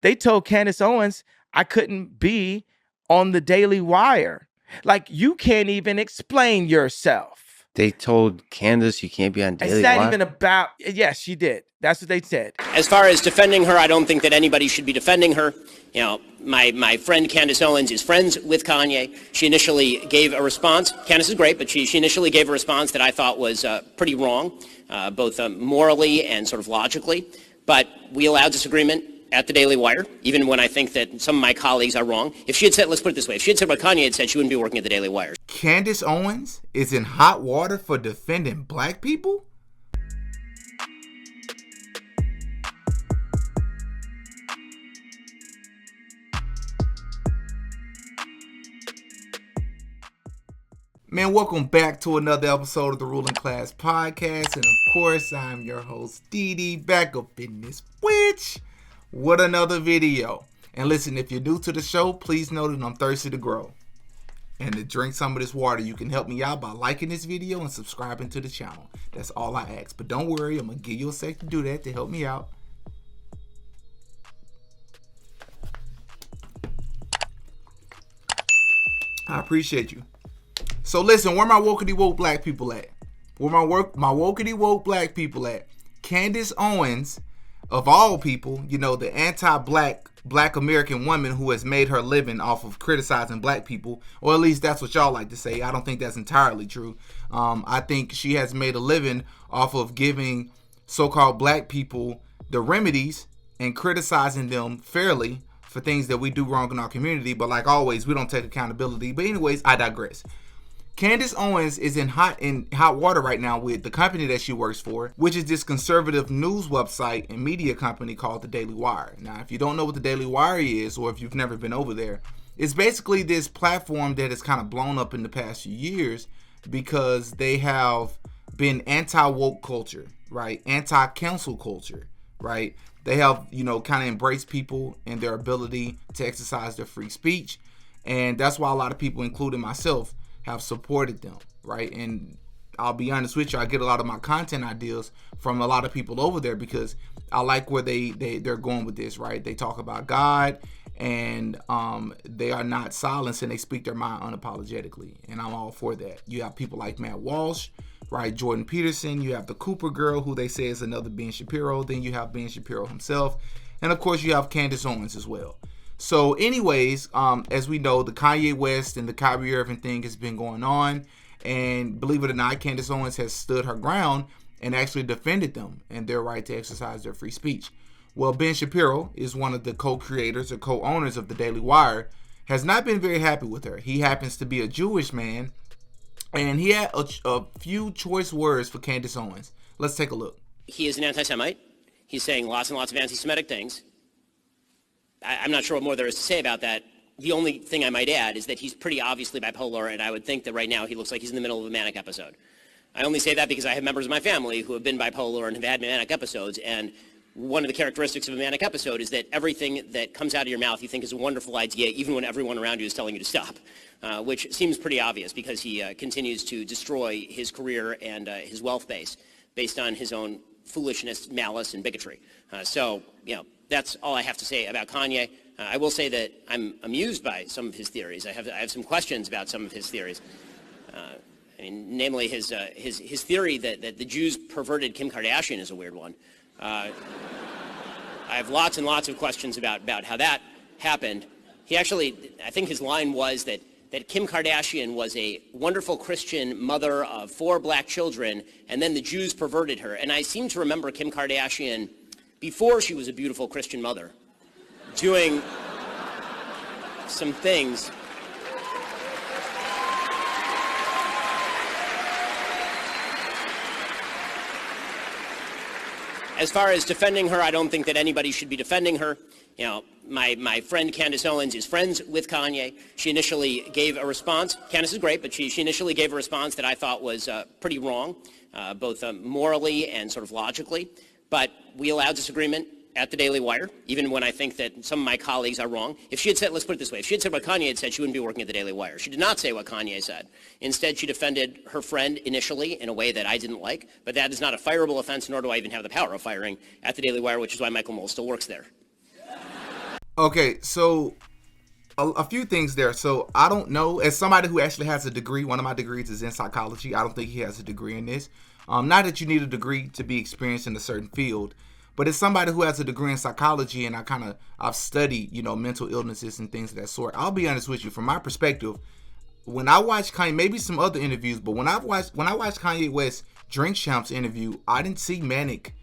They told Candace Owens I couldn't be on the Daily Wire. Like, you can't even explain yourself. They told Candace you can't be on Daily It's not Wire? even about, yes, she did. That's what they said. As far as defending her, I don't think that anybody should be defending her. You know, my friend Candace Owens is friends with Kanye. She initially gave a response. Candace is great, but she initially gave a response that I thought was pretty wrong, both morally and sort of logically. But we allow disagreement at the Daily Wire, even when I think that some of my colleagues are wrong. If she had said, let's put it this way, if she had said what Kanye had said, she wouldn't be working at the Daily Wire. Candace Owens is in hot water for defending black people? Man, welcome back to another episode of the Ruling Class Podcast. And of course, I'm your host, Dee, back up in this witch with another video. And listen, if you're new to the show, please know that I'm thirsty to grow and to drink some of this water. You can help me out by liking this video and subscribing to the channel. That's all I ask. But don't worry, I'm going to give you a sec to do that to help me out. I appreciate you. So listen, where my wokety woke black people at? Where my wokety woke black people at? Candace Owens, of all people, you know, the anti-black black American woman who has made her living off of criticizing black people, or at least that's what y'all like to say. I don't think that's entirely true. I think she has made a living off of giving so-called black people the remedies and criticizing them fairly for things that we do wrong in our community. But like always, we don't take accountability. But anyways, I digress. Candace Owens is in hot water right now with the company that she works for, which is this conservative news website and media company called the Daily Wire. Now, if you don't know what the Daily Wire is, or if you've never been over there, it's basically this platform that has kind of blown up in the past few years because they have been anti-woke culture, right? Anti-cancel culture, right? They have, you know, kind of embraced people and their ability to exercise their free speech. And that's why a lot of people, including myself, have supported them, right? And I'll be honest with you, I get a lot of my content ideas from a lot of people over there because I like where they're going with this, right? They talk about God and they are not silenced and they speak their mind unapologetically, and I'm all for that. You have people like Matt Walsh, right? Jordan Peterson. You have the Cooper girl, who they say is another Ben Shapiro. Then you have Ben Shapiro himself, and of course you have Candace Owens as well. So anyways, as we know, the Kanye West and the Kyrie Irving thing has been going on. And believe it or not, Candace Owens has stood her ground and actually defended them and their right to exercise their free speech. Well, Ben Shapiro is one of the co-creators or co-owners of the Daily Wire, has not been very happy with her. He happens to be a Jewish man, and he had a few choice words for Candace Owens. Let's take a look. He is an anti-Semite. He's saying lots and lots of anti-Semitic things. I'm not sure what more there is to say about that. The only thing I might add is that he's pretty obviously bipolar, and I would think that right now he looks like he's in the middle of a manic episode. I only say that because I have members of my family who have been bipolar and have had manic episodes, and one of the characteristics of a manic episode is that everything that comes out of your mouth you think is a wonderful idea, even when everyone around you is telling you to stop, which seems pretty obvious because he continues to destroy his career and his wealth base based on his own foolishness, malice, and bigotry. So, you know, that's all I have to say about Kanye. I will say that I'm amused by some of his theories. I have some questions about some of his theories. Namely his theory that the Jews perverted Kim Kardashian is a weird one. I have lots and lots of questions about how that happened. He actually, I think his line was that Kim Kardashian was a wonderful Christian mother of 4 black children, and then the Jews perverted her. And I seem to remember Kim Kardashian, before she was a beautiful Christian mother, doing some things. As far as defending her, I don't think that anybody should be defending her. You know, my friend Candace Owens is friends with Kanye. She initially gave a response. Candace is great, but she initially gave a response that I thought was pretty wrong, both morally and sort of logically. But we allow disagreement at the Daily Wire, even when I think that some of my colleagues are wrong. If she had said, let's put it this way, if she had said what Kanye had said, she wouldn't be working at the Daily Wire. She did not say what Kanye said. Instead, she defended her friend initially in a way that I didn't like, but that is not a fireable offense, nor do I even have the power of firing at the Daily Wire, which is why Michael Moll still works there. Okay, so a few things there. So I don't know. As somebody who actually has a degree, one of my degrees is in psychology. I don't think he has a degree in this. Not that you need a degree to be experienced in a certain field, but as somebody who has a degree in psychology and I've studied, mental illnesses and things of that sort. I'll be honest with you, from my perspective, when I watched Kanye, maybe some other interviews, but when I watched Kanye West Drink Champs interview, I didn't see manic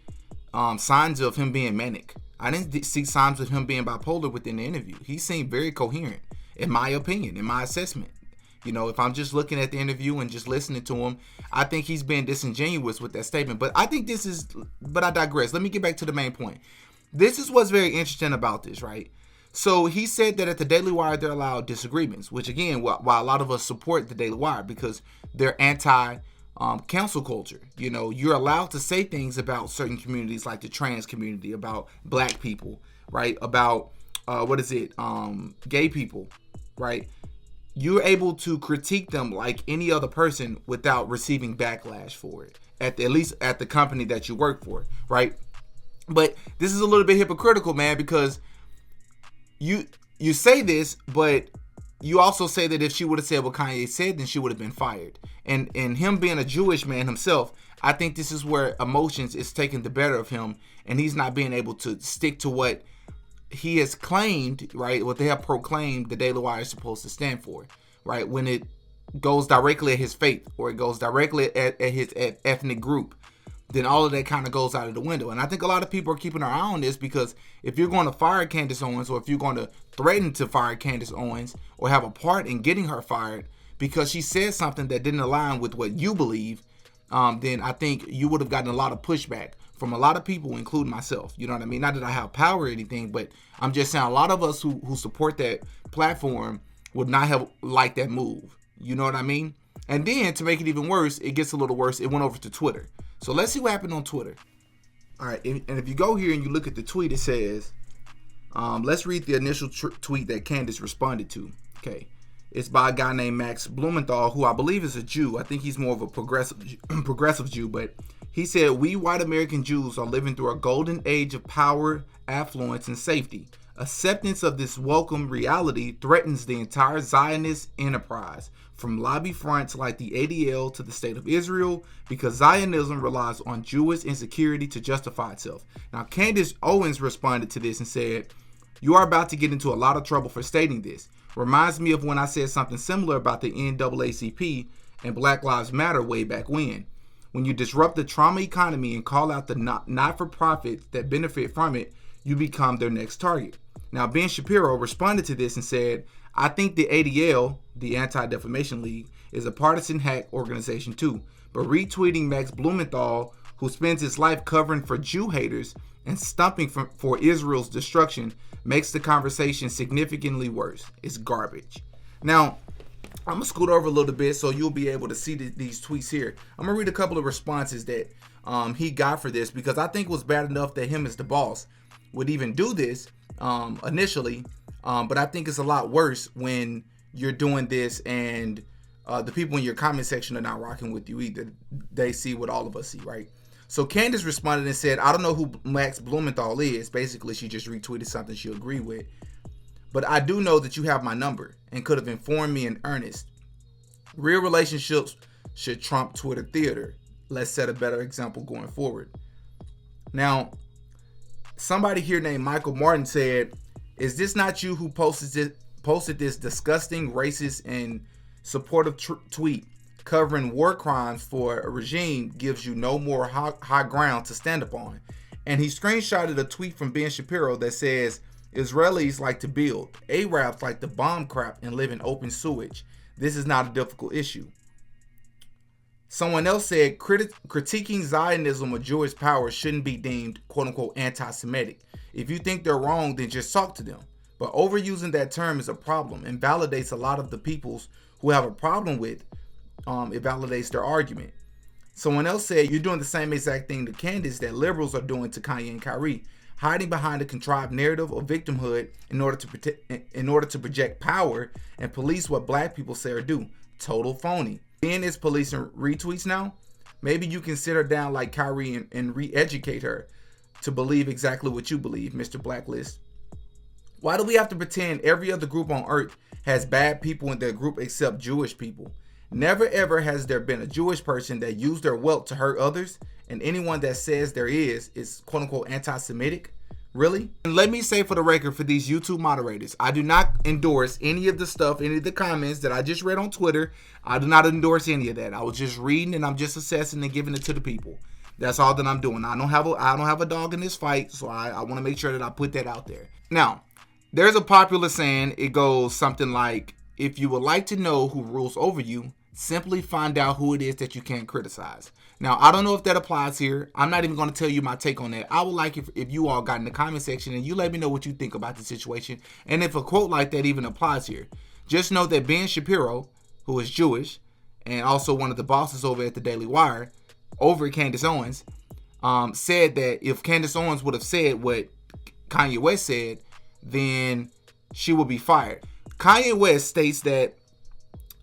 signs of him being manic. I didn't see signs of him being bipolar within the interview. He seemed very coherent, in my opinion, in my assessment. If I'm just looking at the interview and just listening to him, I think he's been disingenuous with that statement. But I digress. Let me get back to the main point. This is what's very interesting about this, right? So he said that at the Daily Wire, they're allowed disagreements, which again, while a lot of us support the Daily Wire because they're anti cancel culture. You're allowed to say things about certain communities like the trans community, about black people, right? About gay people, right? You're able to critique them like any other person without receiving backlash for it, at least at the company that you work for, right? But this is a little bit hypocritical, man, because you say this, but you also say that if she would have said what Kanye said, then she would have been fired. And him being a Jewish man himself, I think this is where emotions is taking the better of him, and he's not being able to stick to what he has claimed, right? What they have proclaimed the Daily Wire is supposed to stand for, right? When it goes directly at his faith or it goes directly at his ethnic group, then all of that kind of goes out of the window. And I think a lot of people are keeping their eye on this because if you're going to fire Candace Owens, or if you're going to threaten to fire Candace Owens or have a part in getting her fired because she said something that didn't align with what you believe, then I think you would have gotten a lot of pushback from a lot of people, including myself. You know what I mean? Not that I have power or anything, but I'm just saying a lot of us who support that platform would not have liked that move. You know what I mean? And then to make it even worse, it gets a little worse. It went over to Twitter. So let's see what happened on Twitter. All right, and if you go here and you look at the tweet, it says, let's read the initial tweet that Candace responded to. Okay, it's by a guy named Max Blumenthal, who I believe is a Jew. I think he's more of a progressive Jew, but he said, "We white American Jews are living through a golden age of power, affluence, and safety. Acceptance of this welcome reality threatens the entire Zionist enterprise, from lobby fronts like the ADL to the State of Israel, because Zionism relies on Jewish insecurity to justify itself." Now, Candace Owens responded to this and said, "You are about to get into a lot of trouble for stating this. Reminds me of when I said something similar about the NAACP and Black Lives Matter way back when. When you disrupt the trauma economy and call out the not-for-profits that benefit from it, you become their next target." Now, Ben Shapiro responded to this and said, "I think the ADL, the Anti-Defamation League, is a partisan hack organization too. But retweeting Max Blumenthal, who spends his life covering for Jew haters and stumping for Israel's destruction, makes the conversation significantly worse. It's garbage." Now, I'm going to scoot over a little bit so you'll be able to see these tweets here. I'm going to read a couple of responses that he got for this, because I think it was bad enough that him as the boss would even do this initially. But I think it's a lot worse when you're doing this and the people in your comment section are not rocking with you either. They see what all of us see, right? So Candace responded and said, "I don't know who Max Blumenthal is." Basically, she just retweeted something she agreed with. "But I do know that you have my number and could have informed me in earnest. Real relationships should trump Twitter theater. Let's set a better example going forward." Now, somebody here named Michael Martin said, "Is this not you who posted this disgusting, racist, and supportive tweet covering war crimes for a regime gives you no more high ground to stand up on?" And he screenshotted a tweet from Ben Shapiro that says, "Israelis like to build. Arabs like to bomb crap and live in open sewage. This is not a difficult issue." Someone else said, critiquing Zionism or Jewish power shouldn't be deemed quote-unquote anti-Semitic. If you think they're wrong, then just talk to them. But overusing that term is a problem and validates a lot of the peoples who have a problem with it validates their argument. Someone else said, "You're doing the same exact thing to Candace that liberals are doing to Kanye and Kyrie, hiding behind a contrived narrative of victimhood in order to project power and police what black people say or do. Total phony. Ben is policing retweets now. Maybe you can sit her down like Kyrie and re-educate her to believe exactly what you believe, Mr. Blacklist." Why do we have to pretend every other group on earth has bad people in their group except Jewish people? Never ever has there been a Jewish person that used their wealth to hurt others, and anyone that says there is quote unquote anti-Semitic. Really? And let me say for the record, for these YouTube moderators, I do not endorse any of the stuff, any of the comments that I just read on Twitter. I do not endorse any of that. I was just reading and I'm just assessing and giving it to the people. That's all that I'm doing. I don't have a dog in this fight, so I want to make sure that I put that out there. Now, there's a popular saying. It goes something like, if you would like to know who rules over you, simply find out who it is that you can't criticize. Now, I don't know if that applies here. I'm not even going to tell you my take on that. I would like if you all got in the comment section and you let me know what you think about the situation. And if a quote like that even applies here. Just know that Ben Shapiro, who is Jewish, and also one of the bosses over at the Daily Wire, over at Candace Owens, said that if Candace Owens would have said what Kanye West said, then she would be fired. Kanye West states that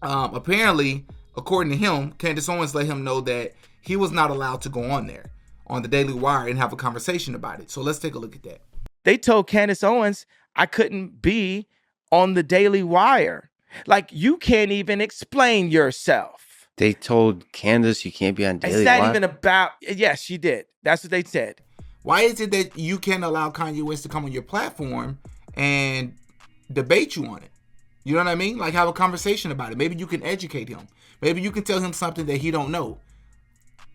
apparently, according to him, Candace Owens let him know that he was not allowed to go on there on the Daily Wire and have a conversation about it. So let's take a look at that. They told Candace Owens I couldn't be on the Daily Wire. Like, you can't even explain yourself. They told Candace you can't be on Daily Wire? It's not even about... Yes, she did. That's what they said. Why is it that you can't allow Kanye West to come on your platform and debate you on it? You know what I mean? Like, have a conversation about it. Maybe you can educate him. Maybe you can tell him something that he don't know.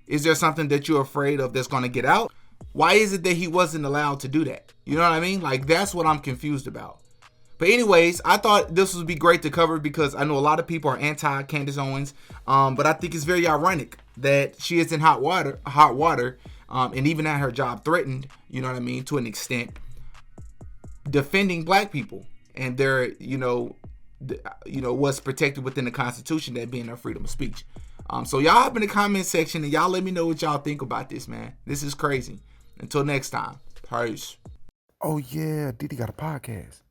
Is there something that you're afraid of that's going to get out? Why is it that he wasn't allowed to do that? You know what I mean? Like, that's what I'm confused about. But anyways, I thought this would be great to cover because I know a lot of people are anti-Candace Owens. But I think it's very ironic that she is in hot water, and even at her job threatened, you know what I mean, to an extent, defending black people and their, what's protected within the Constitution, that being their freedom of speech. So y'all hop in the comment section and y'all let me know what y'all think about this, man. This is crazy. Until next time, peace. Oh yeah, Diddy got a podcast.